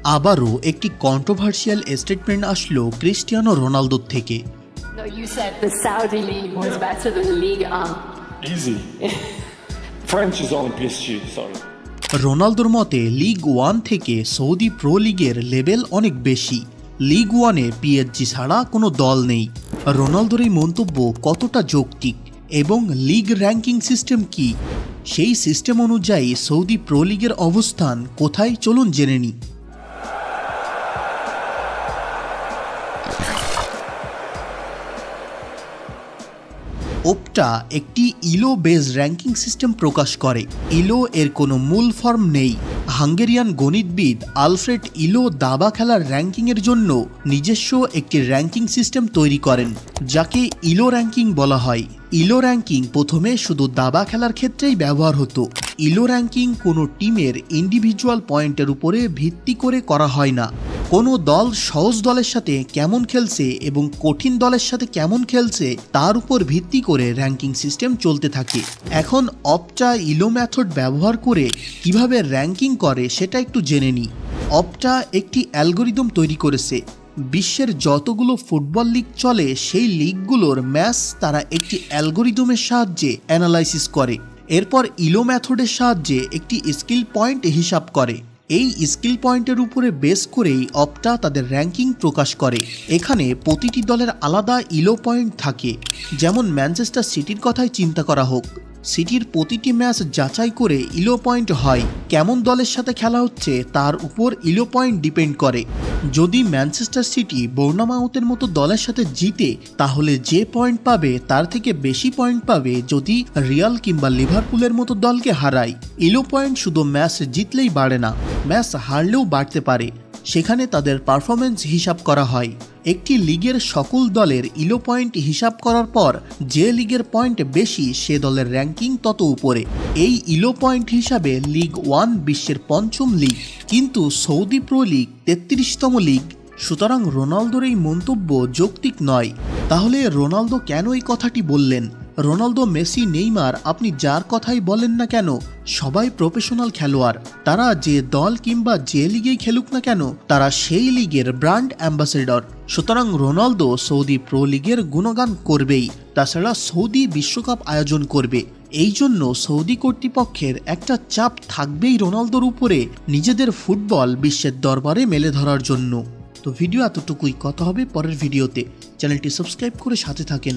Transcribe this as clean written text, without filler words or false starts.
আবারও একটি controversial statement আসলো ক্রিস্টিয়ানো রোনালদোর থেকে। No, you said the Saudi league was better than Ligue 1. Easy. French is on PSG, sorry. রোনালদোর মতে লিগ 1 থেকে সৌদি প্রো লিগের লেভেল অনেক বেশি। লিগ 1-এ পিএসজি ছাড়া কোনো দল নেই। রোনালদোর এই মন্তব্য কতটা যৌক্তিক এবং লিগ র্যাঙ্কিং সিস্টেম কি, সেই সিস্টেম অনুযায়ী সৌদি প্রো লিগের অবস্থান কোথায় চলুন জেনে নিই। ওপটা একটি ইলো বেস র্যাঙ্কিং সিস্টেম প্রকাশ করে। ইলো এর কোনো মূল ফর্ম নেই। হাঙ্গেরিয়ান গণিতবিদ আলফ্রেড ইলো দাবা খেলার র্যাঙ্কিংয়ের জন্য নিজস্ব একটি র্যাঙ্কিং সিস্টেম তৈরি করেন, যাকে ইলো র্যাঙ্কিং বলা হয়। ইলো র্যাঙ্কিং প্রথমে শুধু দাবা খেলার ক্ষেত্রেই ব্যবহার হতো। ইলো র্যাঙ্কিং কোনো টিমের ইন্ডিভিজুয়াল পয়েন্টের উপরে ভিত্তি করে করা হয় না। কোনো দল সহজ দলের সাথে কেমন খেলছে এবং কঠিন দলের সাথে কেমন খেলছে তার উপর ভিত্তি করে র্যাঙ্কিং সিস্টেম চলতে থাকে। এখন অপটা ইলো মেথড ব্যবহার করে কিভাবে র্যাঙ্কিং করে সেটা একটু জেনে নিই। অপটা একটি অ্যালগোরিদম তৈরি করেছে। বিশ্বের যতগুলো ফুটবল লিগ চলে সেই লিগগুলোর ম্যাচ তারা একটি অ্যালগোরিদমের সাহায্যে অ্যানালাইসিস করে। এরপর ইলো মেথডের সাহায্যে একটি স্কিল পয়েন্ট হিসাব করে। এই স্কিল পয়েন্টের উপরে বেস করেই অপটা তাদের র্যাঙ্কিং প্রকাশ করে। এখানে প্রতিটি দলের আলাদা ইলো পয়েন্ট থাকে। যেমন ম্যানচেস্টার সিটির কথাই চিন্তা করা হোক, সিটির প্রতিটি ম্যাচ যাচাই করে ইলো পয়েন্ট হয়। কেমন দলের সাথে খেলা হচ্ছে তার উপর ইলো পয়েন্ট ডিপেন্ড করে। যদি ম্যানচেস্টার সিটি বোর্নমাউথের মতো দলের সাথে জিতে তাহলে যে পয়েন্ট পাবে তার থেকে বেশি পয়েন্ট পাবে যদি রিয়াল কিংবা লিভারপুলের মতো দলকে হারায়। ইলো পয়েন্ট শুধু ম্যাচ জিতলেই বাড়ে না, ম্যাচ হারলেও বাড়তে পারে। সেখানে তাদের পারফরমেন্স হিসাব করা হয়। একটি লিগের সকল দলের ইলো পয়েন্ট হিসাব করার পর যে লিগের পয়েন্ট বেশি সে দলের র্যাঙ্কিং তত উপরে। এই ইলো পয়েন্ট হিসাবে লিগ 1 বিশ্বের 5ম লিগ, কিন্তু সৌদি প্রো লিগ 33তম লিগ। সুতরাং রোনালদোর এই মন্তব্য যৌক্তিক নয়। তাহলে রোনালদো কেন এই কথাটি বললেন? রোনালদো, মেসি, নেইমার, আপনি যার কথাই বলেন না কেন, সবাই প্রফেশনাল খেলোয়াড়। তারা যে দল কিংবা যে লিগেই খেলুক না কেন তারা সেই লিগের ব্র্যান্ড অ্যাম্বাসেডর। সুতরাং রোনালদো সৌদি প্রো লিগের গুণগান করবেই, তাছাড়া সৌদি বিশ্বকাপ আয়োজন করবে। এই জন্য সৌদি কর্তৃপক্ষের একটা চাপ থাকবেই রোনালদোর উপরে নিজেদের ফুটবল বিশ্বের দরবারে মেলে ধরার জন্য। তো ভিডিও এতটুকুই, কথা হবে পরের ভিডিওতে। চ্যানেলটি সাবস্ক্রাইব করে সাথে থাকেন।